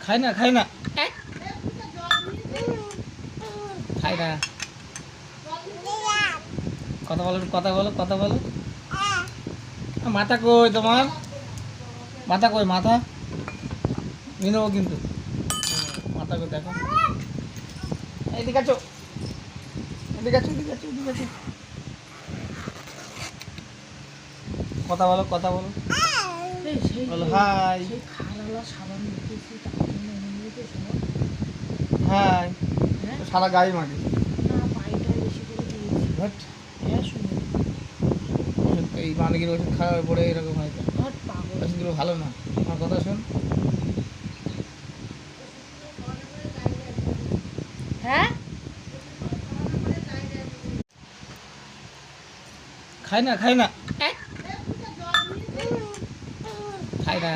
খাই না খাই না খাই না কথা বলো কথা বলো কথা বলো মাথা কই তোমার মাথা কই মাথা নিয়ে নেবো কিন্তু মাথা কই দেখো এদিকে আছো এদিকে আছো এদিকে আছো এদিকে আছো কথা বলো কথা বলো বলো হাই হাই সারা গায়ে মাটি এই মালিকের ওষুধ খাওয়ার পরে এরকম হয় ওষুধগুলো ভালো না আমার কথা শোন হ্যাঁ খাই না খাই না খাই না